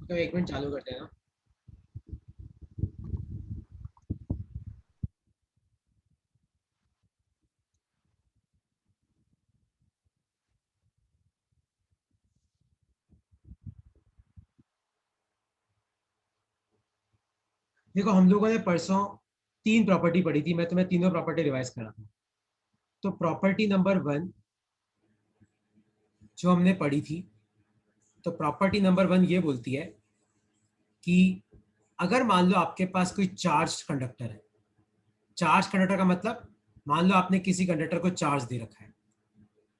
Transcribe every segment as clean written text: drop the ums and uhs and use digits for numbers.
तो 1 मिनट चालू करते हैं ना। देखो हम लोगों ने परसों 3 प्रॉपर्टी पढ़ी थी, मैं तुम्हें तीनों प्रॉपर्टी रिवाइज करा था। तो प्रॉपर्टी नंबर 1 जो हमने पढ़ी थी, तो प्रॉपर्टी नंबर 1 ये बोलती है कि अगर मान लो आपके पास कोई चार्ज कंडक्टर है। चार्ज कंडक्टर का मतलब, मान लो आपने किसी कंडक्टर को चार्ज दे रखा है।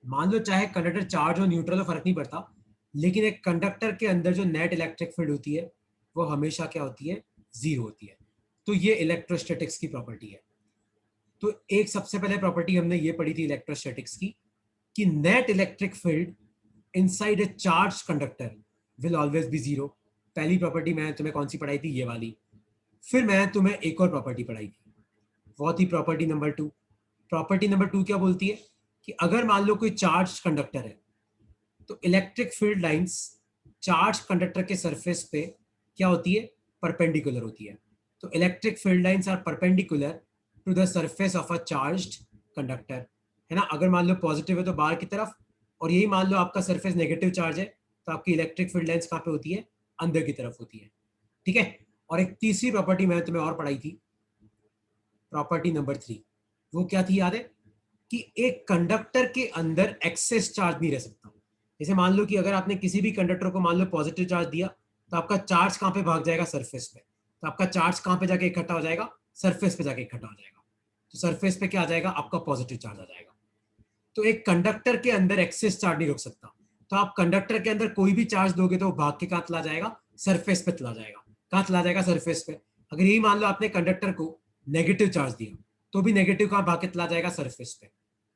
मान लो चाहे कंडक्टर चार्ज हो न्यूट्रल हो, फर्क नहीं पड़ता, लेकिन एक कंडक्टर के अंदर जो नेट इलेक्ट्रिक फील्ड होती है वो हमेशा क्या होती है? जीरो होती है। तो ये इलेक्ट्रोस्टैटिक्स की प्रॉपर्टी है। तो एक सबसे पहले प्रॉपर्टी हमने ये पढ़ी थी इलेक्ट्रोस्टैटिक्स की, कि net electric field inside a charge conductor will always be zero. पहली प्रॉपर्टी मैं तुम्हें कौन सी पढ़ाई थी? ये वाली। फिर मैं तुम्हें एक और प्रॉपर्टी पढ़ाई थी, वो थी प्रॉपर्टी नंबर 2। प्रॉपर्टी नंबर 2 क्या बोलती है? कि अगर मान लो कोई चार्ज कंडक्टर है, तो electric field lines charge conductor के सरफेस पे क्या होती है? परपेंडिकुलर होती है। तो electric field lines are perpendicular to the surface of a charged conductor, है ना। अगर मान लो पॉजिटिव है तो बाहर की तरफ, और यही मान लो आपका सरफेस नेगेटिव चार्ज है, तो आपकी इलेक्ट्रिक फील्ड लाइंस कहाँ पे होती है? अंदर की तरफ होती है। ठीक है। और एक तीसरी प्रॉपर्टी मैंने तुम्हें और पढ़ाई थी, प्रॉपर्टी नंबर 3। वो क्या थी याद है? कि एक कंडक्टर के अंदर एक्सेस चार्ज नहीं रह सकता। जैसे मान लो कि अगर आपने किसी भी कंडक्टर को मान लो पॉजिटिव चार्ज दिया, तो आपका चार्ज कहां पे भाग जाएगा? सरफेस पे। तो आपका चार्ज कहां पे जाके इकट्ठा हो जाएगा? सरफेस पे जाके इकट्ठा हो जाएगा। तो सरफेस पे क्या आ जाएगा? आपका पॉजिटिव चार्ज आ जाएगा। तो एक कंडक्टर के अंदर एक्सेस चार्ज नहीं रोक सकता। तो आप कंडक्टर के अंदर कोई भी चार्ज दोगे तो वो भाग के कहां चला जाएगा? सरफेस पे चला जाएगा। कहां चला जाएगा? सरफेस पे। अगर यही मान लो आपने कंडक्टर को नेगेटिव चार्ज दिया, तो भी नेगेटिव कहां भाग के चला जाएगा? सरफेस पे।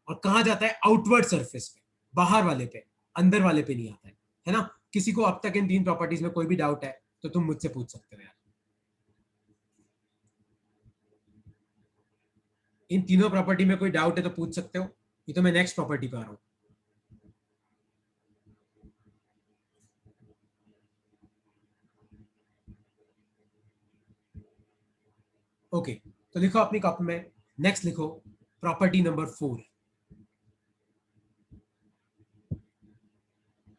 और कहां जाता है? आउटवर्ड सरफेस पे, बाहर वाले पे, अंदर वाले पे नहीं आता है ना। किसी को अब तक इन 3 प्रॉपर्टीज में कोई भी डाउट है तो तुम मुझसे पूछ सकते हो यार। इन तीनों प्रॉपर्टी में कोई डाउट है तो पूछ सकते हो। ये तो मैं नेक्स्ट प्रॉपर्टी पे आ रहा हूं। ओके, तो लिखो अपनी कॉपी में, नेक्स्ट लिखो प्रॉपर्टी नंबर 4।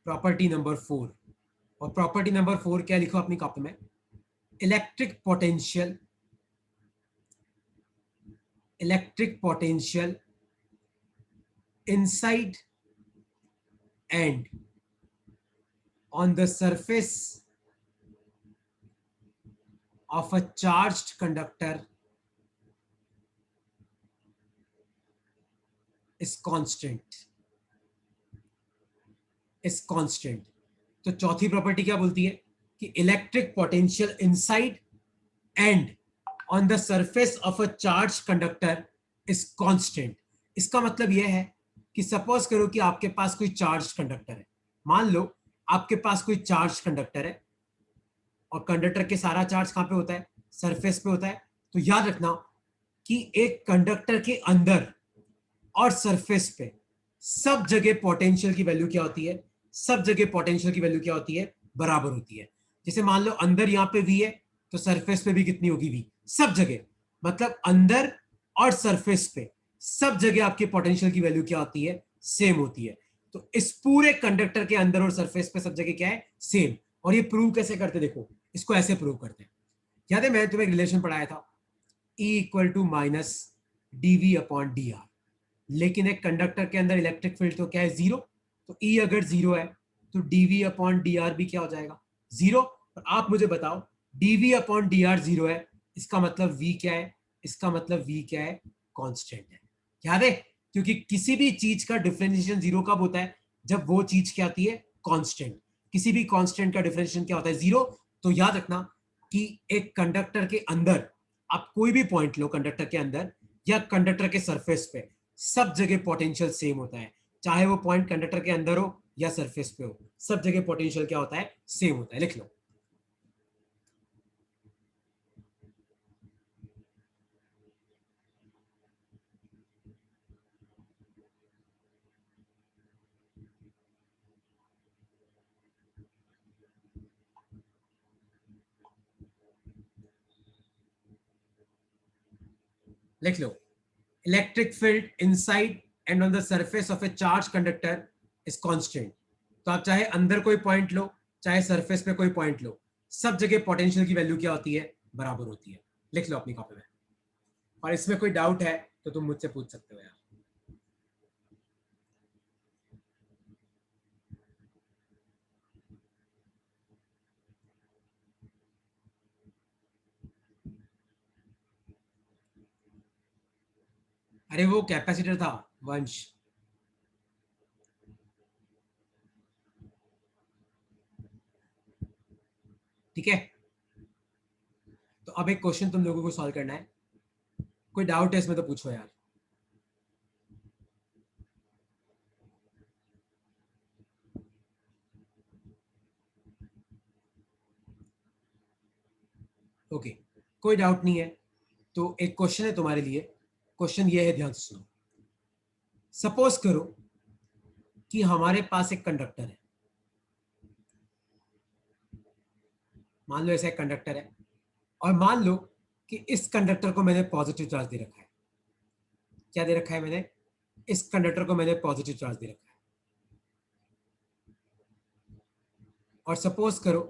Property number 4। और प्रॉपर्टी नंबर 4 क्या लिखो अपनी कॉपी में? Electric potential, electric potential inside and on the surface of a charged conductor is constant, is constant। तो चौथी प्रॉपर्टी क्या बोलती है? कि electric potential inside and on the surface of a charge conductor is constant. इसका मतलब यह है कि सपोज करो कि आपके पास कोई चार्ज कंडक्टर है। मान लो आपके पास कोई चार्ज कंडक्टर है, और कंडक्टर के सारा चार्ज कहां पे होता है? सरफेस पे होता है। तो याद रखना कि एक कंडक्टर के अंदर और सरफेस पे सब जगह पोटेंशियल की वैल्यू क्या होती है? सब जगह पोटेंशियल की वैल्यू क्या होती है? बराबर होती है। जैसे मान लो अंदर यहां पे वी है, तो सरफेस पे भी कितनी होगी? वी। सब जगह, मतलब अंदर और सरफेस पे सब जगह आपके पोटेंशियल की वैल्यू क्या होती है? सेम होती है। तो इस पूरे कंडक्टर के अंदर और सरफेस पे सब जगह क्या है? सेम। और ये प्रूव कैसे करते? देखो, इसको ऐसे प्रूव करते हैं। याद है मैंने तुम्हें एक रिलेशन पढ़ाया था, E equal to minus dV upon d r. लेकिन एक कंडक्टर के अंदर इलेक्ट्रिक फील्ड तो क्या है? जीरो। तो E अगर जीरो है तो डीवी अपॉन डी आर भी क्या हो जाएगा? जीरो। और आप मुझे बताओ, dV upon d r zero है, इसका मतलब V क्या है? इसका मतलब V क्या है? कांस्टेंट है। याद है? क्योंकि किसी भी चीज का डिफरेंशिएशन जीरो कब होता है? जब वो चीज क्या आती है? कांस्टेंट। किसी भी कांस्टेंट का डिफरेंशिएशन क्या होता है? जीरो। तो याद रखना कि एक कंडक्टर के अंदर, आप कोई भी पॉइंट लो कंडक्टर के अंदर या कंडक्टर के सरफेस पे, सब जगह पोटेंशियल सेम होता है। चाहे वो पॉइंट कंडक्टर के अंदर हो या सरफेस पे हो, सब जगह पोटेंशियल क्या होता है? सेम होता है। लिख लो। लिख लो, electric field inside and on the surface of a charge conductor is constant. तो आप चाहे अंदर कोई पॉइंट लो, चाहे सरफेस पे कोई पॉइंट लो, सब जगह पोटेंशियल की वैल्यू क्या होती है, बराबर होती है। लिख लो अपनी कॉपी में, और इसमें कोई डाउट है तो तुम मुझसे पूछ सकते हो यार। अरे वो कैपेसिटर था वंश। ठीक है, तो अब एक क्वेश्चन तुम लोगों को सॉल्व करना है। कोई डाउट है इसमें तो पूछो यार। ओके, कोई डाउट नहीं है तो एक क्वेश्चन है तुम्हारे लिए। क्वेश्चन ये है, ध्यान से सुनो। सपोज करो कि हमारे पास एक कंडक्टर है, मान लो ऐसा एक कंडक्टर है, और मान लो कि इस कंडक्टर को मैंने पॉजिटिव चार्ज दे रखा है। क्या दे रखा है मैंने? इस कंडक्टर को मैंने पॉजिटिव चार्ज दे रखा है। और सपोज करो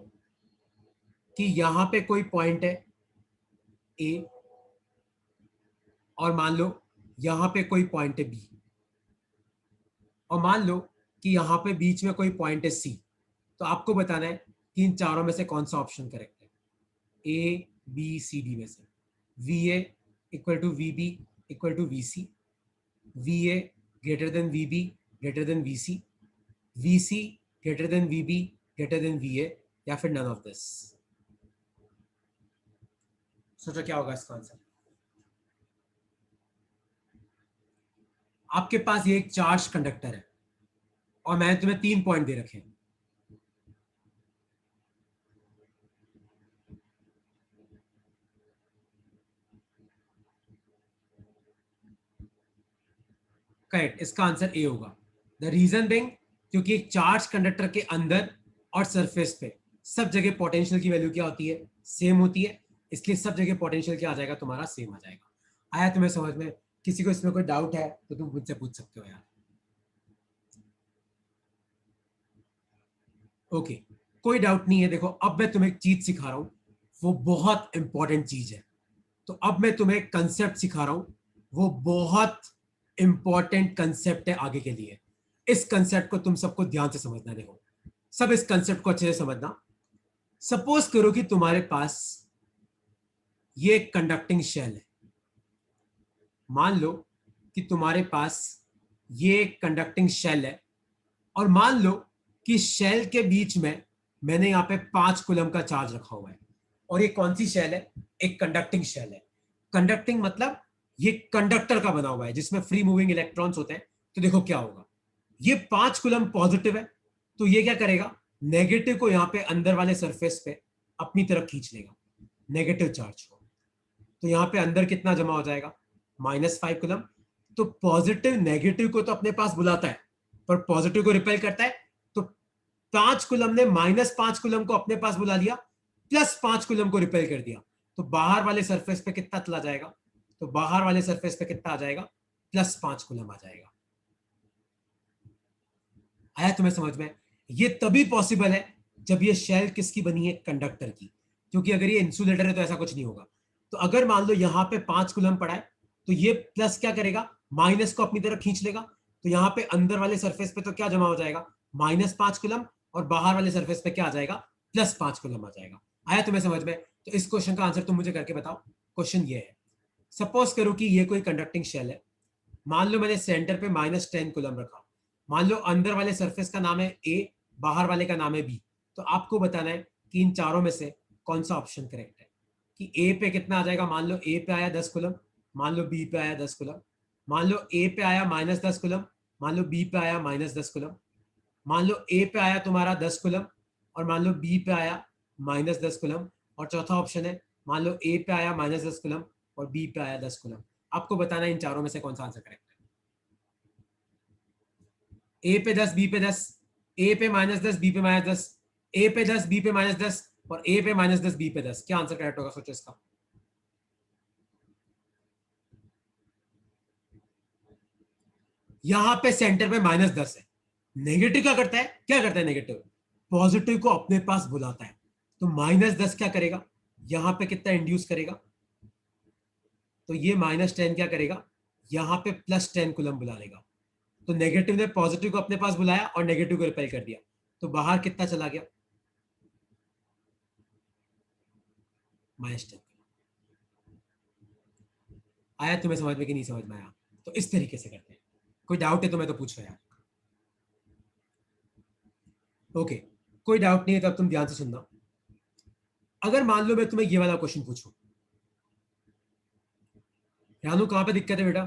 कि यहां पे कोई पॉइंट है ए, और मान लो यहां पे कोई पॉइंट है बी, और मान लो कि यहां पे बीच में कोई पॉइंट है सी। तो आपको बताना है कि इन चारों में से कौन सा ऑप्शन करेक्ट है, ए बी सी डी में से। V A equal to V B equal to V C, V A greater than V B greater than V C, V C greater than V B greater than V A, या फिर none of this. सोचो क्या होगा इसका answer. आपके पास ये एक charge conductor है और मैंने तुम्हें 3 पॉइंट दे रखे हैं। करेक्ट, इसका आंसर ए होगा। द रीजन बिंग, क्योंकि एक चार्ज कंडक्टर के अंदर और सरफेस पे सब जगह पोटेंशियल की वैल्यू क्या होती है, सेम होती है। इसलिए सब जगह पोटेंशियल क्या आ जाएगा, तुम्हारा सेम आ जाएगा। आया तुम्हें समझ में? किसी को इसमें कोई डाउट है तो तुम मुझसे पूछ सकते हो यार। ओके, कोई डाउट नहीं है। देखो अब मैं तुम्हें एक चीज सिखा रहा हूं, वो बहुत इंपॉर्टेंट चीज है। तो अब मैं तुम्हें कंसेप्ट सिखा रहा हूं, वो बहुत इंपॉर्टेंट कंसेप्ट है आगे के लिए। इस कंसेप्ट को तुम सबको ध्यान से समझना। देखो सब इस कंसेप्ट को अच्छे से समझना। सपोज करो कि तुम्हारे पास ये कंडक्टिंग शेल है। मान लो कि तुम्हारे पास ये कंडक्टिंग शेल है, और मान लो कि शेल के बीच में मैंने यहां पे 5 कूलम का चार्ज रखा हुआ है। और ये कौन सी शेल है? एक कंडक्टिंग शेल है। कंडक्टिंग मतलब ये कंडक्टर का बना हुआ है जिसमें फ्री मूविंग इलेक्ट्रॉन्स होते हैं। तो देखो क्या होगा, ये 5 कूलम पॉजिटिव है, तो ये क्या करेगा, नेगेटिव को यहां पे अंदर वाले सरफेस पे अपनी तरफ खींच लेगा, नेगेटिव चार्ज को। तो यहां पे अंदर कितना जमा हो जाएगा, -5 कूलम। तो पॉजिटिव नेगेटिव को तो अपने पास बुलाता है, पर पॉजिटिव को रिपेल करता है। तो 5 कूलम ने -5 कूलम को अपने पास बुला लिया, +5 कूलम को रिपेल कर दिया। तो बाहर वाले सरफेस पे कितना चला जाएगा, तो बाहर वाले सरफेस पे कितना आ जाएगा, +5 कूलम आ जाएगा। आया तुम्हें समझ में? ये तभी पॉसिबल है जब ये शेल किसकी बनी है, कंडक्टर की। क्योंकि अगर ये इंसुलेटर है तो ऐसा कुछ नहीं होगा। तो अगर मान लो यहाँ पे 5 कूलम पड़ा है, तो ये प्लस क्या करेगा, माइनस को अपनी तरफ खींच लेगा। तो यहाँ पे अंदर वाले सरफेस पे तो क्या जमा हो जाएगा, -5 कूलम, और बाहर वाले सरफेस पे क्या आ जाएगा, +5 कूलम आ जाएगा। आया तुम्हें समझ में? तो इस क्वेश्चन का आंसर तुम मुझे करके बताओ। क्वेश्चन ये है, सपोज करो कि ये कोई कंडक्टिंग शेल है। मान लो मैंने सेंटर पे -10 कूलम रखा। मान लो अंदर वाले सरफेस का नाम है ए, बाहर वाले का नाम है बी। तो आपको बताना है कि इन चारों में से कौन सा ऑप्शन करेक्ट है। कि ए पे कितना आ जाएगा, मान लो ए पे आया 10 कूलम, मान लो बी पे आया 10 कूलम, मान लो ए पे आया -10 कूलम, मान लो बी पे आया -10 कूलम, मान लो ए पे आया तुम्हारा 10 कूलम, और मान लो बी पे आया -10 कूलम, और चौथा ऑप्शन है मान लो ए पे आया -10 कूलम और बी पे आया 10 कूलम। आपको बताना है इन चारों में से कौन सा आंसर करेक्ट है। ए पे 10 बी पे 10, ए पे -10 बी पे -10, ए पे 10 बी पे -10, और ए पे -10 बी पे 10। क्या आंसर करेक्ट होगा, सोचो इसका। यहां पे सेंटर पे -10 है। नेगेटिव क्या करता है, क्या करता है नेगेटिव, पॉजिटिव को अपने पास बुलाता है। तो -10 क्या करेगा, यहां पे कितना इंड्यूस करेगा, तो ये -10 क्या करेगा, यहां पे +10 कूलम बुला लेगा। तो नेगेटिव ने पॉजिटिव को अपने पास बुलाया और नेगेटिव को रिपेल कर दिया, तो बाहर कितना चला गया, -10। आया तुम्हें समझ में कि नहीं समझ में आया? तो इस तरीके से करते हैं। कोई डाउट है तो मैं तो पूछ रहा यार। ओके, कोई डाउट नहीं है तो अब तुम ध्यान से सुनना। अगर मान लो मैं तुम्हें ये वाला क्वेश्चन पूछूं, रानू कहां पे दिक्कत है बेटा?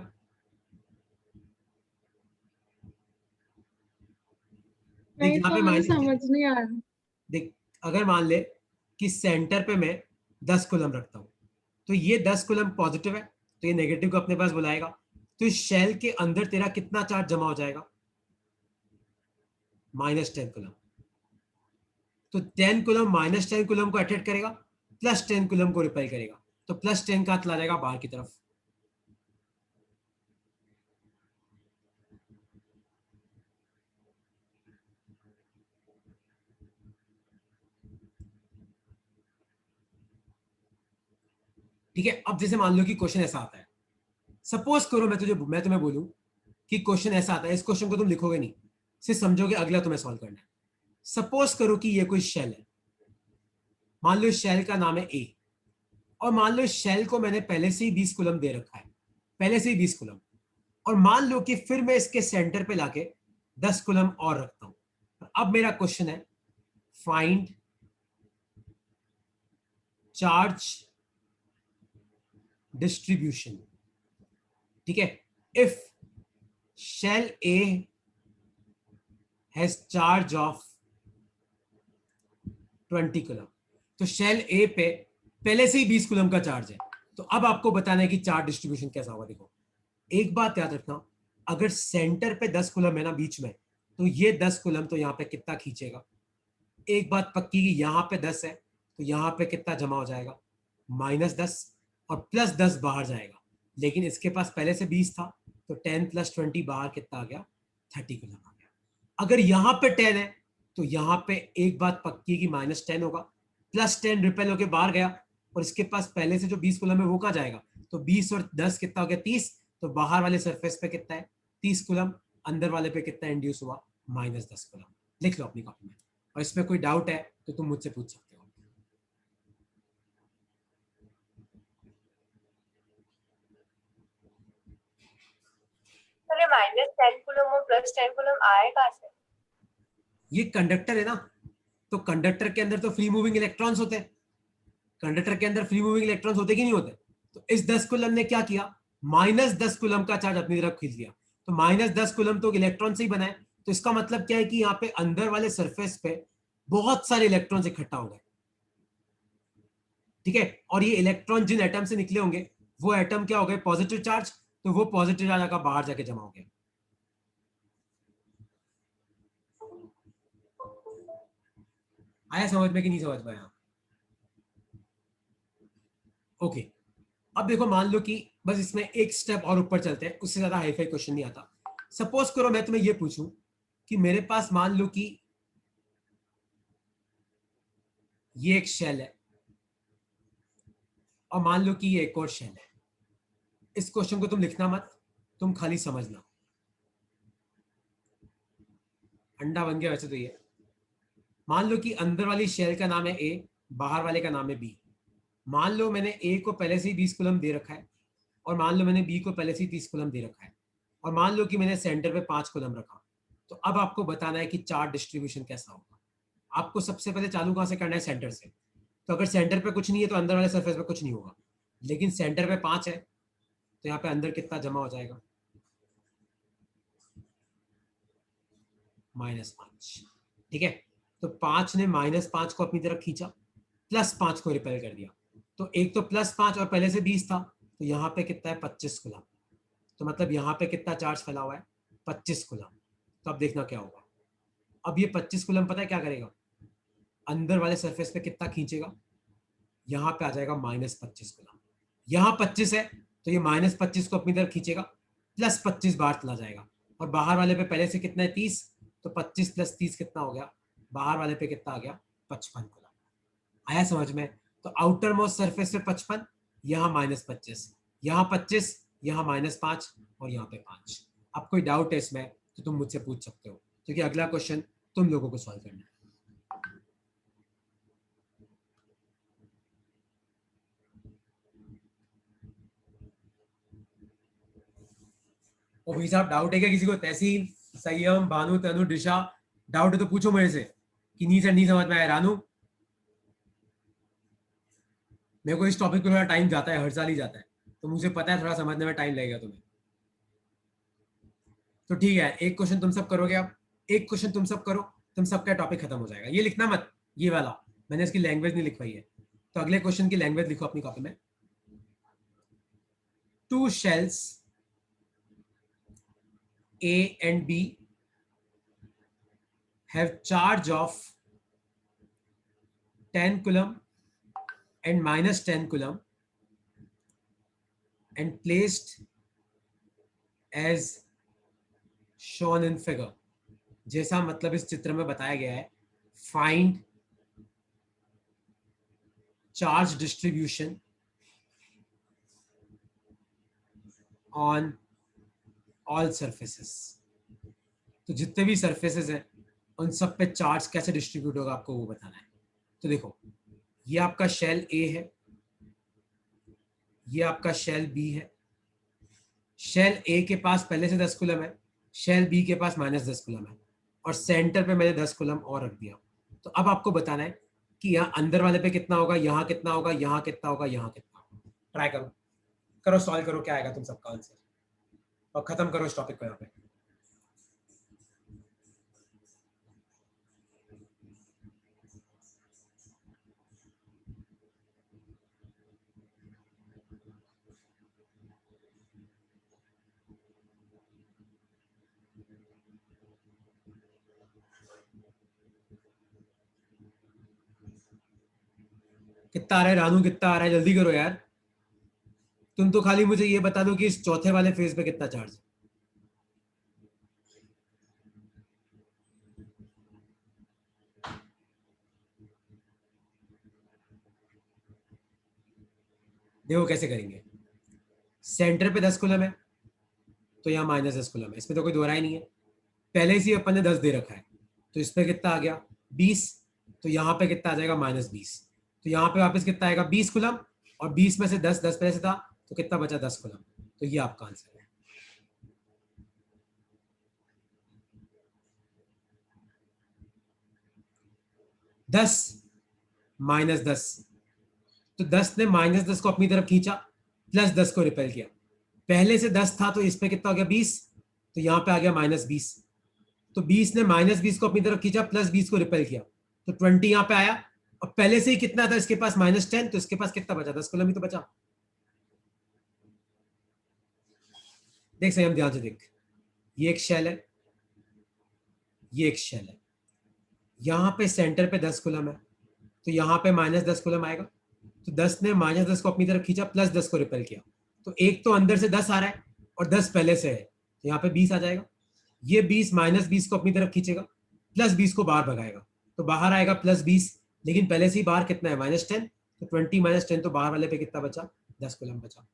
देख नहीं यहाँ पे तो मुझे माइनस, समझ नहीं आ रहा। देख अगर मान ले कि सेंटर पे मैं 10 कूलम रखता हूं, तो ये 10 कूलम पॉजिटिव है, तो ये नेगेटिव को अपने पास बुलाएगा। तो इस शेल के अंदर तेरा कितना चार्ज जमा हो जाएगा, -10 कूलम। तो 10 कूलम -10 कूलम को अट्रैक्ट करेगा, +10 कूलम को रिपेल करेगा। तो +10 का चला जाएगा बाहर की तरफ। ठीक है, अब जैसे मान लो कि क्वेश्चन ऐसा आता है, सपोज करो मैं तुम्हें बोलूं कि क्वेश्चन ऐसा आता है, इस क्वेश्चन को तुम लिखोगे नहीं, सिर्फ समझोगे, अगला तुम्हें सॉल्व करना है। सपोज करो कि ये कोई शेल है, मान लो इस शेल का नाम है ए, और मान लो इस शेल को मैंने पहले से ही 20 कूलम दे रखा है, पहले से ही 20 कूलम, और मान लो कि फिर मैं इसके सेंटर पे लाके 10 कूलम और रखता हूं। अब मेरा क्वेश्चन है, फाइंड चार्ज डिस्ट्रीब्यूशन। ठीक है, if shell A has charge of 20 coulomb, तो शेल ए पे पहले से ही 20 कूलम का चार्ज है। तो अब आपको बताना है कि चार्ज डिस्ट्रीब्यूशन कैसा होगा। देखो, एक बात याद रखना, अगर सेंटर पे 10 कूलम है ना बीच में, तो ये 10 कूलम तो यहाँ पे कितना खींचेगा। एक बात पक्की कि यहाँ पे 10 है, तो यहाँ पे कितना जमा हो जाएगा, -10, और +10 बाहर जाएगा। लेकिन इसके पास पहले से 20 था, तो 10 + 20 बाहर कितना आ गया, 30 कूलम आ गया। अगर यहाँ पे 10 है, तो यहाँ पे एक बात पक्की कि -10 होगा, +10 रिपेल होके बाहर गया, और इसके पास पहले से जो 20 कूलम है वो कहाँ जाएगा, तो 20 और 10 कितना हो गया, 30। तो बाहर वाले सरफेस पे कितना है, 30 कूलम, अंदर वाले पे कितना इंड्यूस हुआ, -10 कूलम। लिख लो अपनी कॉपी में, और इसमें कोई डाउट है तो तुम मुझसे पूछ सकते हो। अरे -10 कूलम और +10 कूलम आए कहाँ से? ये कंडक्टर है ना, तो कंडक्टर के अंदर तो फ्री मूविंग इलेक्ट्रॉन्स होते हैं, कंडक्टर के अंदर फ्री मूविंग इलेक्ट्रॉन्स होते कि नहीं होते। तो इस 10 कूलम ने क्या किया, -10 कूलम का चार्ज अपनी तरफ खींच लिया। तो -10 कूलम तो इलेक्ट्रॉन से ही बना है, तो इसका मतलब क्या है कि यहाँ पे अंदर वाले सरफेस पे बहुत सारे इलेक्ट्रॉन्स इकट्ठा हो गए। ठीक है, और ये इलेक्ट्रॉन जिन एटम से निकले होंगे, वो एटम क्या हो गए, पॉजिटिव चार्ज, तो वो पॉजिटिव चार्ज आकर बाहर जाके जमा हो गया। आया समझ में कि नहीं समझ में आया? ओके, अब देखो मान लो कि बस इसमें एक स्टेप और ऊपर चलते हैं, उससे ज्यादा हाईफाई क्वेश्चन नहीं आता। सपोज करो मैं तुम्हें ये पूछूं कि मेरे पास मान लो कि ये एक शेल है, और मान लो कि ये एक और शेल है। इस क्वेश्चन को तुम लिखना मत, तुम खाली समझना। अंडा बन गया वैसे तो ये। मान लो कि अंदर वाली शेल का नाम है ए, बाहर वाले का नाम है बी। मान लो मैंने ए को पहले से ही 20 कूलम दे रखा है, और मान लो मैंने बी को पहले से ही 30 कूलम दे रखा है, और मान लो कि मैंने सेंटर पे 5 कूलम रखा। तो अब आपको बताना है कि चार्ज डिस्ट्रीब्यूशन कैसा होगा। आपको सबसे पहले चालू कहां से करना है, सेंटर से। तो अगर सेंटर पे कुछ नहीं है तो अंदर वाले सरफेस पे कुछ नहीं होगा, लेकिन सेंटर पे 5 है, तो यहाँ पे अंदर कितना जमा हो जाएगा, -5। ठीक है, तो 5 ने -5 को अपनी तरफ खींचा, +5 को रिपेल कर दिया। तो एक तो +5 और पहले से 20 था, तो यहाँ पे कितना है, 25 कूलम। तो मतलब यहाँ पे कितना चार्ज फैला हुआ है, 25 कूलम। तो अब देखना क्या होगा। अब ये 25 कूलम पता है क्या करेगा, अंदर वाले सरफेस पे कितना खींचेगा, यहाँ पे आ जाएगा -25 कूलम। यहाँ 25 है, तो ये -25 को अपनी तरफ खींचेगा, +25 बाहर चला जाएगा। और बाहर वाले पे पहले से कितना है 30, तो 25 + 30 कितना हो गया, बाहर वाले पे कितना आ गया 55 कूलम। आया समझ में? तो आउटर मोस्ट सरफेस पे 55, यहाँ -25, यहाँ 25, यहाँ -5 और यहाँ पे 5। अब कोई डाउट है इसमें तो तुम मुझसे पूछ सकते हो, क्योंकि अगला क्वेश्चन तुम लोगों को सॉल्व करना है। ओ भाई साहब, डाउट है क्या किसी को? तहसीन, संयम, भानु, तनु, दिशा, डाउट है तो पूछो मेरे से कि नहीं सर नहीं समझ में आया। रानू, मेरे को इस टॉपिक पे थोड़ा टाइम जाता है, हर साल ही जाता है, तो मुझे पता है थोड़ा समझने में टाइम लगेगा तुम्हें। तो ठीक है, एक क्वेश्चन तुम सब करोगे, अब एक क्वेश्चन तुम सब करो, तुम सबका टॉपिक खत्म हो जाएगा। ये लिखना मत, ये वाला मैंने इसकी लैंग्वेज नहीं लिखवाई है, तो अगले क्वेश्चन की लैंग्वेज लिखो अपनी कॉपी में। 2 shells A and B have charge of 10 coulomb and -10 coulomb and placed as shown in figure। जैसा मतलब इस चित्र में बताया गया है, find charge distribution on all surfaces. तो जितने भी सरफेसेस हैं उन सब पे चार्ज कैसे डिस्ट्रीब्यूट होगा आपको वो बताना है। तो देखो, ये आपका शेल ए है, ये आपका शेल बी है। शेल ए के पास पहले से 10 कूलम है, शेल बी के पास -10 कूलम है, और सेंटर पे मैंने 10 कूलम और रख दिया। तो अब आपको बताना है कि यहाँ अंदर वाले पे कितना होगा, यहाँ कितना होगा, यहाँ कितना होगा, यहाँ कितना होगा। ट्राई करो, करो सॉल्व करो, क्या आएगा तुम सबका आंसर, और खत्म करो इस टॉपिक को यहाँ पे। कितना आ रहा है रानू, कितना आ रहा है? जल्दी करो यार, तुम तो खाली मुझे ये बता दो कि इस चौथे वाले फेज पे कितना चार्ज है। देखो कैसे करेंगे, सेंटर पे 10 कूलम है तो यहाँ -10 कूलम है, इसमें तो कोई दो राय नहीं है। पहले से ही अपन ने 10 दे रखा है, तो इस पे कितना आ गया 20, तो यहाँ पे कितना आ जाएगा -20, तो यहाँ पे वापस कितना आएगा 20 कूलम, और 20 में से 10 पहले से था, तो कितना बचा 10 कूलम। तो ये आपका आंसर है। दस -10, तो 10 ने -10 को अपनी तरफ खींचा, +10 को रिपेल किया। पहले से 10 था तो इस पे कितना हो गया 20, तो यहाँ पे आ गया -20, तो 20 ने -20 को अपनी तरफ खींचा, +20 को रिपेल किया, तो 20 यहाँ पे आया। और पहले से ही कितना था इसके पास -10, तो इसके पास कितना बचा 10 कूलम ही तो बचा। देख सही, हम ध्यान से देख, ये एक शेल है, ये एक शेल है, यहाँ पे सेंटर पे 10 कूलम है, तो यहाँ पे -10 कूलम आएगा, तो 10 ने -10 को अपनी तरफ खींचा, +10 को रिपेल किया, तो एक तो अंदर से 10 आ रहा है और 10 पहले से है, तो यहाँ पे 20 आ जाएगा। ये 20 -20 को अपनी तरफ खींचेगा, +20 को बाहर भगाएगा, तो बाहर आएगा +20, लेकिन पहले से ही बाहर कितना है -10, तो 20 -10, तो बाहर वाले पे कितना बचा 10 कूलम बचा।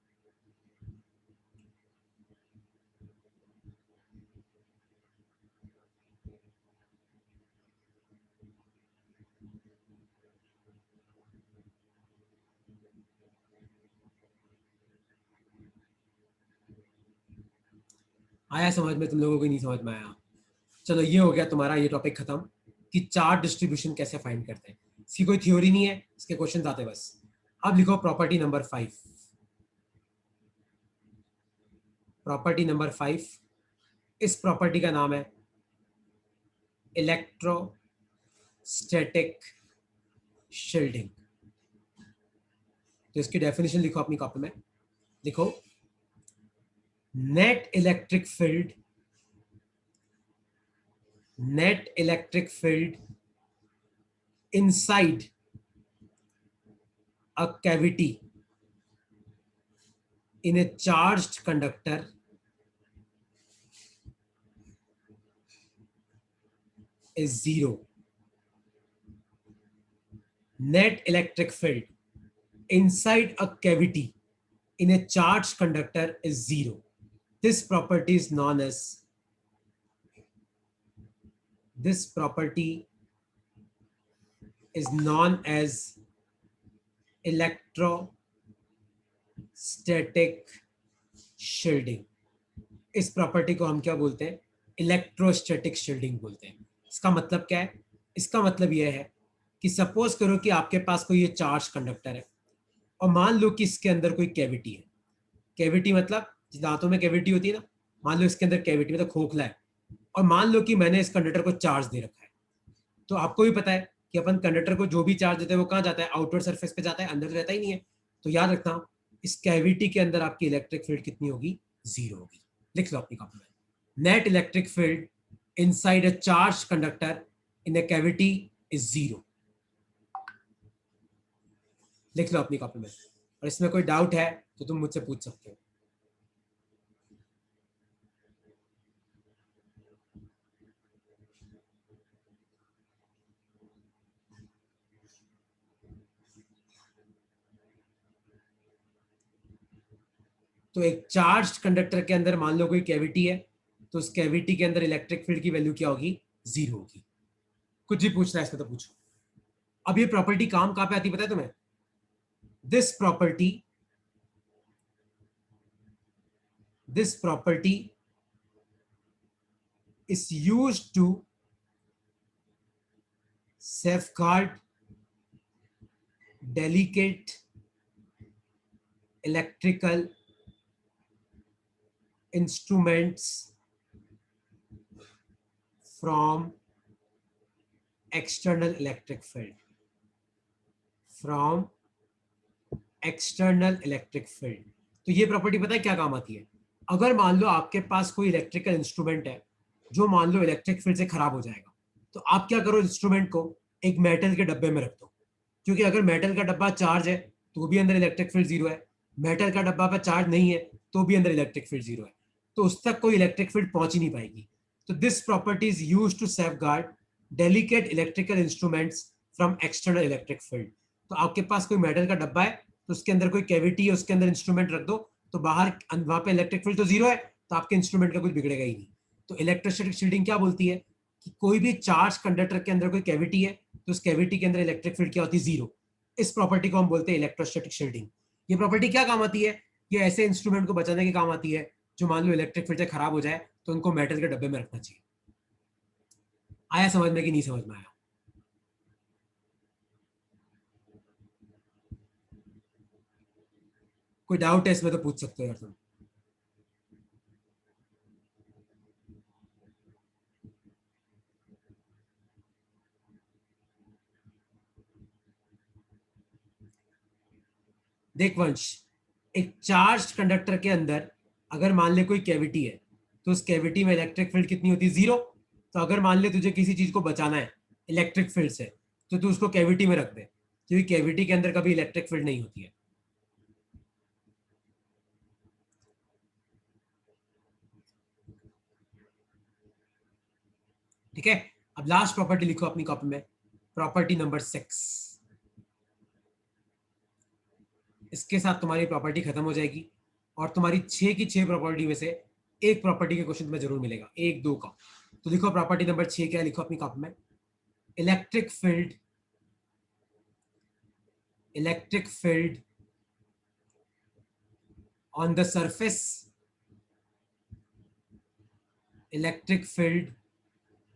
आया समझ में? तुम लोगों को नहीं समझ में आया? चलो ये हो गया तुम्हारा ये टॉपिक खत्म कि चार्ज डिस्ट्रीब्यूशन कैसे फाइंड करते हैं। इसकी कोई थ्योरी नहीं है, इसके क्वेश्चन आते बस। अब लिखो प्रॉपर्टी नंबर 5। प्रॉपर्टी नंबर 5, इस प्रॉपर्टी का नाम है इलेक्ट्रोस्टैटिक शील्डिंग। तो इसकी डेफिनेशन लिखो अपनी कॉपी में, लिखो net electric field inside a cavity in a charged conductor is 0. Net electric field inside a cavity in a charged conductor is 0. This property is known as electrostatic shielding. इस property को हम क्या बोलते हैं? Electrostatic shielding बोलते हैं. इसका मतलब क्या है? इसका मतलब यह है कि सपोज करो कि आपके पास कोई ये चार्ज कंडक्टर है और मान लो कि इसके अंदर कोई कैविटी है. कैविटी मतलब दांतों में कैविटी होती है ना, मान लो इसके अंदर कैविटी मतलब खोखला है और मान लो कि मैंने इस कंडक्टर को चार्ज दे रखा है. तो आपको भी पता है कि अपन कंडक्टर को जो भी चार्ज देते हैं वो कहाँ जाता है? आउटवर्ड सरफेस पे जाता है, अंदर तो रहता ही नहीं है. तो याद रखना इस कैविटी के अंदर आपकी इलेक्ट्रिक फील्ड कितनी होगी? 0 होगी. लिख लो अपनी कॉपी में. Net electric field inside a charge conductor in a cavity is 0. लिख लो अपनी कॉपी में. और इसमें कोई डाउट है तो तुम मुझसे पूछ सकते हो. तो एक चार्ज कंडक्टर के अंदर मान लो कोई कैविटी है, तो उस कैविटी के अंदर इलेक्ट्रिक फील्ड की वैल्यू क्या होगी? 0 होगी. कुछ भी पूछना है इसमें तो पूछो. अब ये प्रॉपर्टी काम कहां पे आती है पता है तुम्हें? This property is used to safeguard delicate electrical instruments from external electric field. तो ये प्रॉपर्टी पता है क्या काम आती है? अगर मान लो आपके पास कोई इलेक्ट्रिकल इंस्ट्रूमेंट है जो मान लो इलेक्ट्रिक फील्ड से खराब हो जाएगा, तो आप क्या करो? इंस्ट्रूमेंट को एक मेटल के डब्बे में रख दो, क्योंकि अगर मेटल का डब्बा चार्ज है तो भी अंदर इलेक्ट्रिक फील्ड 0 है, मेटल का डब्बा पर चार्ज नहीं है तो भी अंदर इलेक्ट्रिक फील्ड 0 है, तो उस तक कोई इलेक्ट्रिक फील्ड पहुंच ही नहीं पाएगी. तो this property is used to safeguard delicate electrical instruments from external electric field. तो आपके पास कोई मेटल का डब्बा है, तो उसके अंदर कोई कैविटी है, उसके अंदर इंस्ट्रूमेंट रख दो, तो बाहर वहां पे इलेक्ट्रिक फील्ड तो 0 है, तो आपके इंस्ट्रूमेंट का कुछ बिगड़ेगा ही नहीं. तो इलेक्ट्रोस्टैटिक शील्डिंग क्या बोलती है कि कोई भी चार्ज कंडक्टर के अंदर कोई कैविटी है तो उस कैविटी के अंदर इलेक्ट्रिक फील्ड क्या होती है? 0. इस प्रॉपर्टी को हम बोलते हैं इलेक्ट्रोस्टैटिक शील्डिंग. ये प्रॉपर्टी क्या काम आती है? ये ऐसे इंस्ट्रूमेंट को बचाने के काम आती है जो मान लो इलेक्ट्रिक फील्ड से खराब हो जाए तो उनको मेटल के डब्बे में रखना चाहिए. आया समझ में कि नहीं समझ में आया? कोई डाउट है इसमें तो पूछ सकते हो यार तुम. देख वंश, एक चार्ज कंडक्टर के अंदर अगर मान ले कोई कैविटी है तो उस कैविटी में इलेक्ट्रिक फील्ड कितनी होती है? 0. तो अगर मान ले तुझे किसी चीज को बचाना है इलेक्ट्रिक फील्ड से, तो तू उसको कैविटी में रख दे, क्योंकि कैविटी के अंदर कभी इलेक्ट्रिक फील्ड नहीं होती है. ठीक है. अब लास्ट प्रॉपर्टी लिखो अपनी कॉपी में. Property number 6. इसके साथ तुम्हारी प्रॉपर्टी खत्म हो जाएगी और तुम्हारी 6 की 6 प्रॉपर्टी में से एक प्रॉपर्टी के क्वेश्चन तुम्हें जरूर मिलेगा, 1-2 का. तो लिखो प्रॉपर्टी नंबर 6 क्या है, लिखो अपनी कॉपी में. Electric field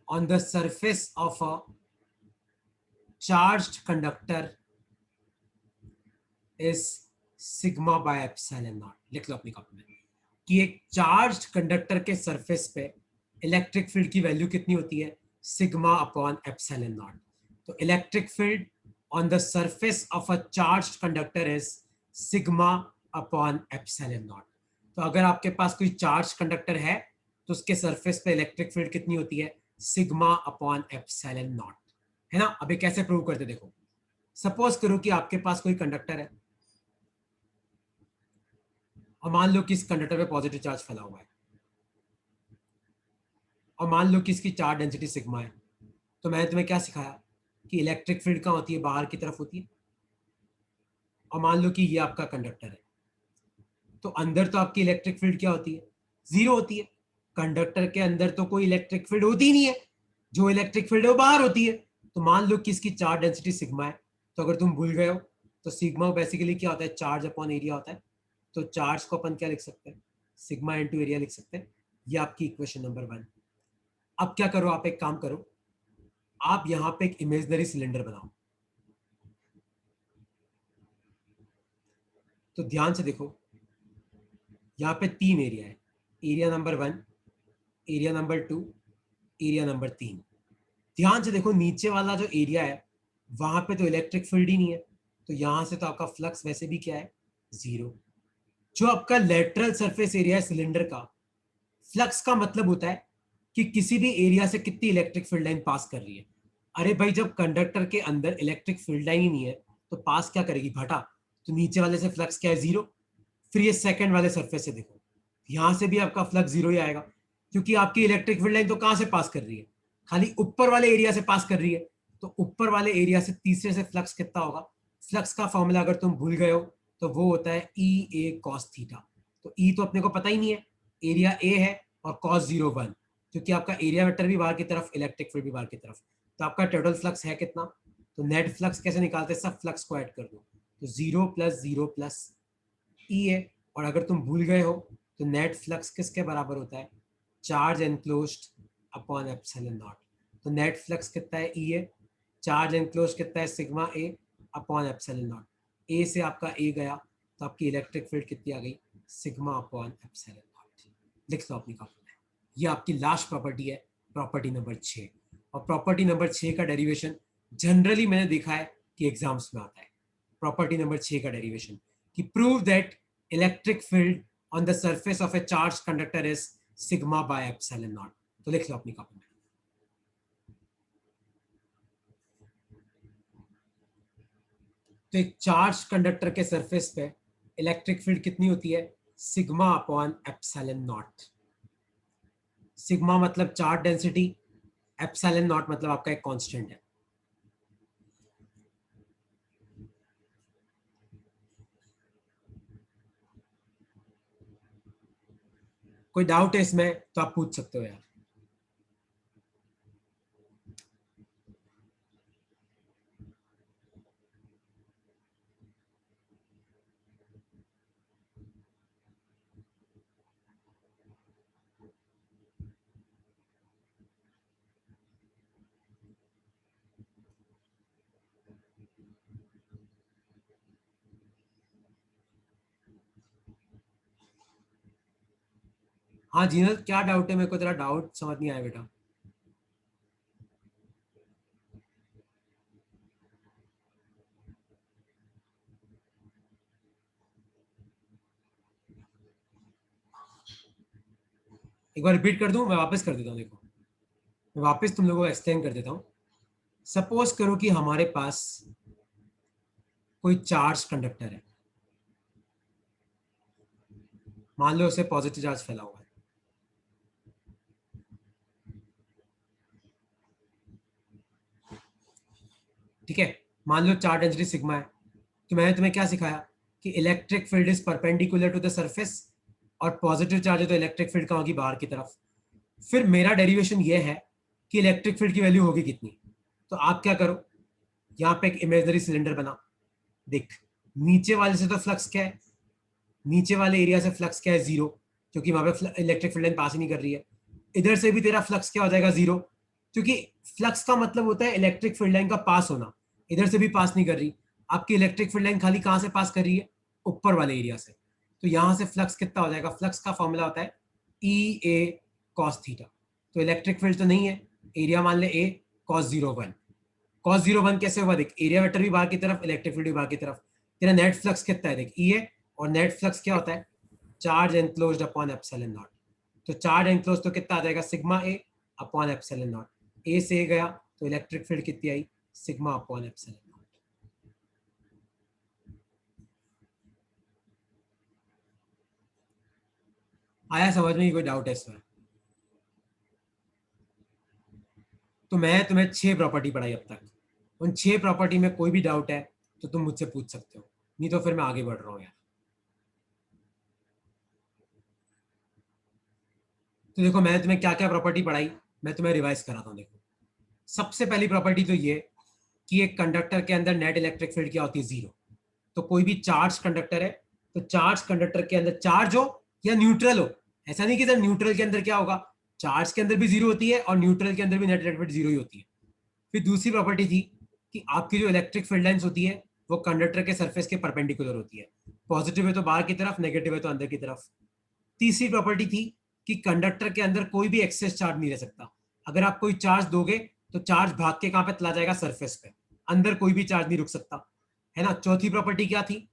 on the surface of a charged conductor is sigma by epsilon naught. लिख लो अपनी कॉपी में कि एक चार्ज्ड कंडक्टर के सरफेस पे इलेक्ट्रिक फील्ड की वैल्यू कितनी होती है? Sigma upon epsilon naught. तो electric field on the surface of a charged conductor is sigma upon epsilon naught. तो अगर आपके पास कोई चार्ज कंडक्टर है तो उसके सरफेस पे इलेक्ट्रिक फील्ड कितनी होती है? Sigma upon epsilon not. है ना? अभी कैसे प्रूव करते देखो. सपोज करो कि आपके पास कोई कंडक्टर है और मान लो कि इस कंडक्टर पे पॉजिटिव चार्ज फैला हुआ है और मान लो कि इसकी चार्ज डेंसिटी सिग्मा है. तो मैंने तुम्हें क्या सिखाया कि इलेक्ट्रिक फील्ड कहाँ होती है, बाहर की तरफ होती है। और मान लो कि ये आपका कंडक्टर है, तो अंदर तो आपकी इलेक्ट्रिक फील्ड क्या होती है, जीरो होती है। कंडक्टर के अंदर तो कोई इलेक्ट्रिक फील्ड होती ही नहीं है, जो इलेक्ट्रिक फील्ड है वो बाहर होती है। तो मान लो कि इसकी चार्ज डेंसिटी सिग्मा है, तो अगर तुम भूल गए हो तो सिग्मा बेसिकली क्या होता है, चार्ज अपॉन एरिया होता है। तो चार्ज को अपन क्या लिख सकते हैं, सिग्मा इंटू एरिया लिख सकते हैं। ये आपकी इक्वेशन नंबर 1। अब क्या करो, आप एक काम करो, आप यहाँ पे एक इमेजनरी सिलेंडर बनाओ। तो ध्यान से देखो, यहाँ पे 3 एरिया है, area number 1, area number 2, area number 3। ध्यान से देखो, नीचे वाला जो एरिया है वहां पे तो इलेक्ट्रिक फील्ड ही नहीं है, तो यहां से तो आपका फ्लक्स वैसे भी क्या है, जीरो। जो आपका लेटरल सरफेस एरिया है सिलेंडर का, फ्लक्स का मतलब होता है कि किसी भी एरिया से कितनी इलेक्ट्रिक फील्ड लाइन पास कर रही है। अरे भाई, जब कंडक्टर के अंदर इलेक्ट्रिक फील्ड लाइन ही नहीं है तो पास क्या करेगी, भटा। तो नीचे वाले से फ्लक्स क्या है, जीरो। फिर ये सेकंड वाले सरफेस से देखो, यहां से भी आपका फ्लक्स जीरो ही आएगा, क्योंकि आपकी इलेक्ट्रिक फील्ड लाइन तो कहां से पास कर रही है, खाली ऊपर वाले एरिया से पास कर रही है। तो ऊपर वाले एरिया से तीसरे से फ्लक्स कितना होगा, फ्लक्स का फॉर्मूला अगर तुम भूल गए हो तो वो होता है ई ए कॉस थीटा। तो ई तो अपने को पता ही नहीं है, एरिया ए है, और कॉस 0 1, क्योंकि आपका एरिया वेक्टर भी बाहर की तरफ, इलेक्ट्रिक फील्ड भी बाहर की तरफ। तो आपका टोटल फ्लक्स है कितना, तो नेट फ्लक्स कैसे निकालते हैं, सब फ्लक्स को ऐड कर दो, तो 0 + 0 + ई है। और अगर तुम भूल गए हो तो नेट फ्लक्स किसके बराबर होता है, charge enclosed upon epsilon naught. तो नेट फ्लक्स कितना है, ई है, चार्ज एनक्लोज कितना है, sigma A upon epsilon naught. A से आपका ए गया, तो आपकी इलेक्ट्रिक फील्ड कितनी आ गई, सिग्मा अपॉन एप्सिलॉन नॉट। लिख लो अपनी कॉपी में। ये आपकी लास्ट प्रॉपर्टी है, प्रॉपर्टी नंबर 6। और प्रॉपर्टी नंबर 6 का डेरिवेशन जनरली मैंने देखा है कि एग्जाम्स में आता है। प्रॉपर्टी नंबर 6 का डेरिवेशन कि prove that electric field on the surface of a charge conductor is sigma by epsilon naught. तो लिख लो अपनी कॉपी में। तो एक चार्ज कंडक्टर के सरफेस पे इलेक्ट्रिक फील्ड कितनी होती है, sigma upon epsilon not. Sigma मतलब चार्ज डेंसिटी, एप्सिलॉन नॉट मतलब आपका एक कांस्टेंट है। कोई डाउट है इसमें तो आप पूछ सकते हो यार। हाँ जीनल, क्या डाउट है, मेरे को तेरा डाउट समझ नहीं आया बेटा। एक बार रिपीट कर दूं, मैं वापस कर देता हूँ। देखो, मैं वापस तुम लोगों को एक्सप्लेन कर देता हूँ। सपोज करो कि हमारे पास कोई चार्ज कंडक्टर है, मान लो उसे पॉजिटिव चार्ज फैला हुआ है। ठीक है, मान लो चार्ज डेंसिटी सिग्मा है। तो मैंने तुम्हें क्या सिखाया कि electric field is perpendicular to the surface, और पॉजिटिव चार्ज है तो इलेक्ट्रिक फील्ड कहाँ होगी, बाहर की तरफ। फिर मेरा डेरिवेशन ये है कि इलेक्ट्रिक फील्ड की वैल्यू होगी कितनी। तो आप क्या करो, यहाँ पे एक इमेजनरी सिलेंडर बना। देख, नीचे वाले से तो फ्लक्स क्या है, नीचे वाले एरिया से फ्लक्स क्या है, जीरो, क्योंकि वहां पे इलेक्ट्रिक फील्ड लाइन पास ही नहीं कर रही है। इधर से भी तेरा फ्लक्स क्या हो जाएगा, जीरो, क्योंकि फ्लक्स का मतलब होता है इलेक्ट्रिक फील्ड लाइन का पास होना। इधर से भी पास नहीं कर रही, आपकी इलेक्ट्रिक फील्ड लाइन खाली कहां से पास कर रही है, ऊपर वाले एरिया से। तो यहां से फ्लक्स कितना हो जाएगा, फ्लक्स का फॉर्मूला होता है ई ए कॉस थीटा। तो इलेक्ट्रिक फील्ड तो नहीं है, एरिया मान ले ए, कॉस 0 1। कॉस 0 1 कैसे होगा, देख एरिया वेक्टर भी बाहर की तरफ, इलेक्ट्रिक फील्ड भी बाहर की तरफ। तेरा नेट फ्लक्स कितना है, देख ई है, और नेट फ्लक्स क्या होता है, charge enclosed upon epsilon naught. तो चार्ज एनक्लोज तो कितना आ जाएगा, sigma A upon epsilon naught. A से ए गया तो इलेक्ट्रिक फील्ड कितनी आई, सिग्मा अपॉन एप्सिलॉन नॉट। आया समझ में, कोई डाउट है इसमें। तो मैं तुम्हें 6 प्रॉपर्टी पढ़ाई अब तक, उन 6 प्रॉपर्टी में कोई भी डाउट है तो तुम मुझसे पूछ सकते हो, नहीं तो फिर मैं आगे बढ़ रहा हूँ यार। तो देखो मैं तुम्हें क्या क्या प्रॉपर्टी पढ़ाई, मैं तुम्हें रिवाइज कराता हूँ। देखो सबसे पहली प्रॉपर्टी तो ये कि एक कंडक्टर के अंदर नेट इलेक्ट्रिक फील्ड क्या होती है, जीरो। तो कोई भी चार्ज कंडक्टर है तो चार्ज कंडक्टर के अंदर चार्ज हो या न्यूट्रल हो, ऐसा नहीं कि सर न्यूट्रल के अंदर क्या होगा, चार्ज के अंदर भी जीरो होती है और न्यूट्रल के अंदर भी नेट इलेक्ट्रिक फील्ड जीरो ही होती है। फिर दूसरी प्रॉपर्टी थी कि आपकी जो इलेक्ट्रिक फील्ड लाइंस होती है वो कंडक्टर के सरफेस के परपेंडिकुलर होती है, पॉजिटिव है तो बाहर की तरफ, नेगेटिव है तो अंदर की तरफ। तीसरी प्रॉपर्टी थी कि कंडक्टर के अंदर कोई भी एक्सेस चार्ज नहीं रह सकता, अगर आप कोई चार्ज दोगे तो चार्ज भाग के कहां पे चला जाएगा, सरफेस पे, अंदर कोई भी चार्ज नहीं रुक सकता, है ना। चौथी प्रॉपर्टी क्या थी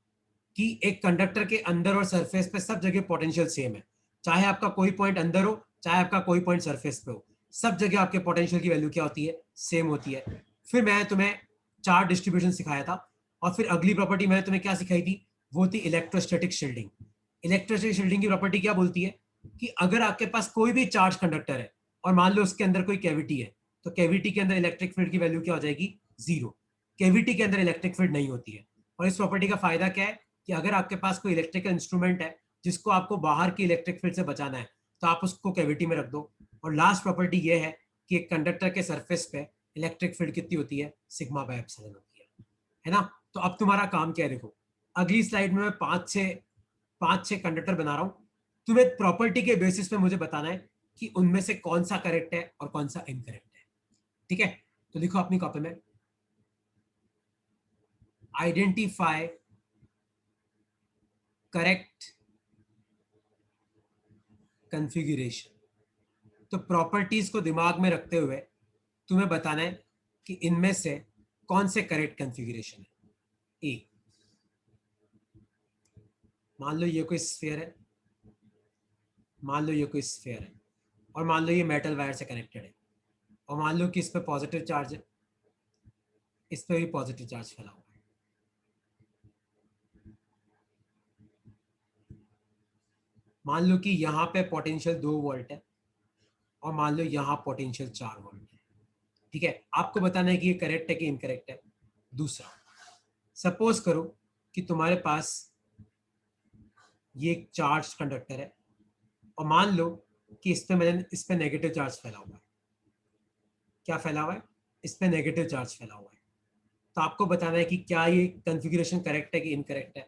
कि एक कंडक्टर के अंदर और सरफेस पे सब जगह पोटेंशियल सेम है, चाहे आपका कोई पॉइंट अंदर हो चाहे आपका कोई पॉइंट सरफेस पे हो, सब जगह आपके पोटेंशियल की वैल्यू क्या होती है, सेम होती है। फिर मैं तुम्हें चार्ज डिस्ट्रीब्यूशन सिखाया था, और फिर अगली प्रॉपर्टी मैंने तुम्हें क्या सिखाई थी, वो थी इलेक्ट्रोस्टैटिक शील्डिंग। इलेक्ट्रोस्टैटिक शील्डिंग की प्रॉपर्टी क्या बोलती है कि अगर आपके पास कोई भी चार्ज कंडक्टर है और मान लो उसके अंदर कोई कैविटी है, तो कैविटी के अंदर इलेक्ट्रिक फील्ड की वैल्यू क्या हो जाएगी, जीरो। कैविटी के अंदर इलेक्ट्रिक फील्ड नहीं होती है। और इस प्रॉपर्टी का फायदा क्या है कि अगर आपके पास कोई इलेक्ट्रिकल इंस्ट्रूमेंट है जिसको आपको बाहर की इलेक्ट्रिक फील्ड से बचाना है तो आप उसको कैविटी में रख दो। और लास्ट प्रॉपर्टी ये है कि एक कंडक्टर के सरफेस पे इलेक्ट्रिक फील्ड कितनी होती है, सिग्मा बाय एप्सिलॉन होती है ना। तो अब तुम्हारा काम क्या है, देखो अगली स्लाइड में मैं पांच छह कंडक्टर बना रहा हूं, तुम्हें प्रॉपर्टी के बेसिस पे मुझे बताना है कि उनमें से कौन सा करेक्ट है और कौन सा इनकरेक्ट है, ठीक है। तो लिखो अपनी कॉपी में, आइडेंटिफाई करेक्ट कॉन्फ़िगरेशन। तो प्रॉपर्टीज को दिमाग में रखते हुए तुम्हें बताना है कि इनमें से कौन से करेक्ट कॉन्फ़िगरेशन है। ए, मान लो ये कोई स्फीयर है, मान लो ये कोई स्फीयर है, और मान लो ये मेटल वायर से कनेक्टेड है, और मान लो कि इस पे पॉजिटिव चार्ज है, इस पे भी पॉजिटिव चार्ज फैला हुआ है। मान लो कि यहाँ पे पोटेंशियल 2 वोल्ट है और मान लो यहाँ पोटेंशियल 4 वोल्ट है, ठीक है। आपको बताना है कि ये करेक्ट है कि इनकरेक्ट है। दूसरा, सपोज करो कि तुम्हारे पास ये एक चार्ज कंडक्टर है और मान लो कि इस पे नेगेटिव चार्ज फैला हुआ है। क्या फैला हुआ है, इस पे नेगेटिव चार्ज फैला हुआ है। तो आपको बताना है कि क्या ये कॉन्फ़िगरेशन करेक्ट है कि इनकरेक्ट है।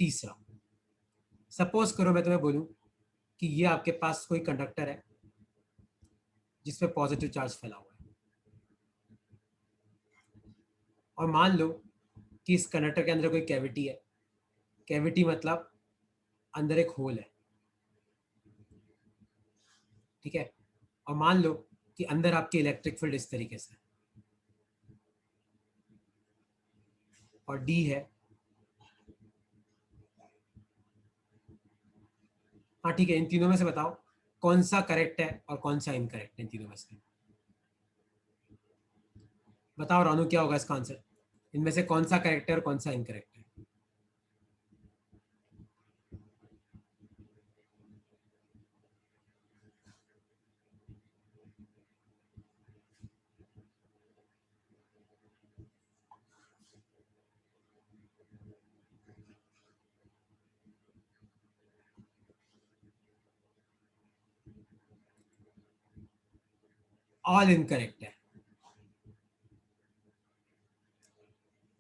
तीसरा, सपोज करो मैं तुम्हें बोलूं कि ये आपके पास कोई कंडक्टर है जिसपे पॉजिटिव चार्ज फैला हुआ है, और मान लो कि इस कंडक्टर के अंदर कोई कैविटी है, कैविटी मतलब अंदर एक होल है, ठीक है। और मान लो कि अंदर आपकी इलेक्ट्रिक फील्ड इस तरीके से, और डी है, हाँ ठीक है। इन तीनों में से बताओ कौन सा करेक्ट है और कौन सा इनकरेक्ट है, इन तीनों में से बताओ रानू, क्या होगा इसका आंसर, इनमें से कौन सा करेक्ट है और कौन सा इनकरेक्ट है। ऑल इनकरेक्ट है,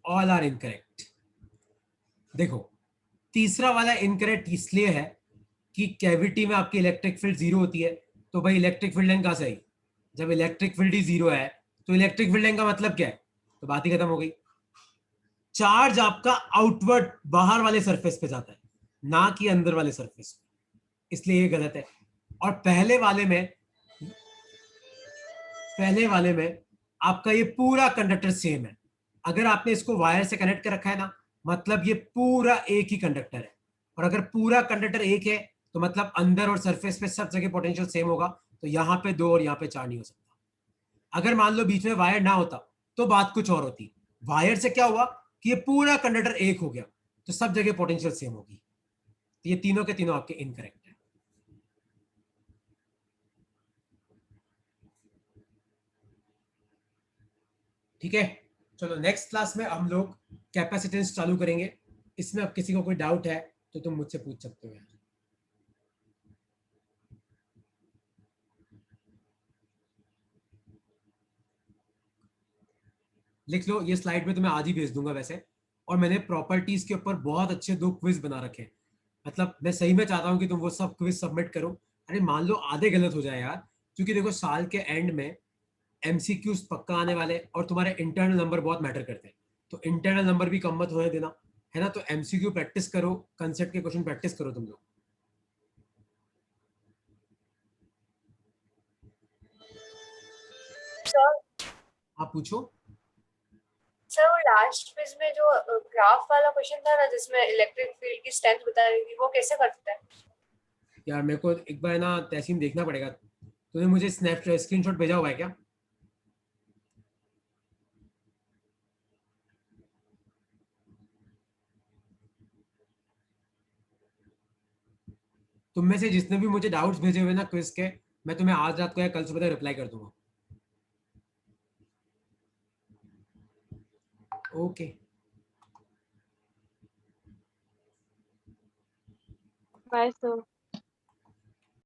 ऑल आर इनकरेक्ट। देखो तीसरा वाला इनकरेक्ट इसलिए है कि कैविटी में आपकी इलेक्ट्रिक फील्ड जीरो होती है, तो भाई इलेक्ट्रिक फील्ड लाइन कहां से आई, जब इलेक्ट्रिक फील्ड ही जीरो है तो इलेक्ट्रिक फील्ड लाइन का मतलब क्या है, तो बात ही खत्म हो गई। चार्ज आपका आउटवर्ड बाहर वाले सरफेस पे जाता है, ना कि अंदर वाले सरफेस पे, इसलिए ये गलत है। और पहले वाले में आपका ये पूरा कंडक्टर सेम है, अगर आपने इसको वायर से कनेक्ट कर रखा है ना, मतलब ये पूरा एक ही कंडक्टर है। और अगर पूरा कंडक्टर एक है तो मतलब अंदर और सरफेस पे सब जगह पोटेंशियल सेम होगा, तो यहाँ पे 2 और यहाँ पे 4 नहीं हो सकता। अगर मान लो बीच में वायर ना होता तो बात कुछ और होती, वायर से क्या हुआ कि ये पूरा कंडक्टर एक हो गया, तो सब जगह पोटेंशियल सेम होगी। तो ये तीनों के तीनों आपके इनकरेक्ट है। ठीक है, चलो नेक्स्ट क्लास में हम लोग कैपेसिटेंस चालू करेंगे। इसमें अब किसी को कोई डाउट है तो तुम मुझसे पूछ सकते हो यार। लिख लो, ये स्लाइड में तुम्हें आज ही भेज दूंगा वैसे। और मैंने प्रॉपर्टीज के ऊपर बहुत अच्छे 2 क्विज बना रखे हैं। मतलब मैं सही में चाहता हूँ कि तुम वो सब क्विज सबमिट करो। अरे मान लो आधे गलत हो जाए यार, क्योंकि देखो साल के एंड में एमसीक्यूज पक्का आने वाले और तुम्हारे इंटरनल नंबर बहुत मैटर करते हैं। तो इंटरनल नंबर भी कम मत होने देना, है ना। तो एमसीक्यू प्रैक्टिस करो, कंसेप्ट के क्वेश्चन प्रैक्टिस करो तुम लोग। सर आप पूछो। सर वो लास्ट पेज में जो ग्राफ वाला क्वेश्चन था ना जिसमें इलेक्ट्रिक फील्ड की स्ट्रेंथ बता रही थी वो कैसे करते हैं? यार मेरे को एक बार ना तहसीन देखना पड़ेगा। तूने मुझे स्नैप स्क्रीनशॉट भेजा हुआ है क्या? तुम में से जिसने भी मुझे डाउट्स भेजे हुए ना क्विज के, मैं तुम्हें आज रात को या कल सुबह तक रिप्लाई कर दूंगा। ओके। Bye sir.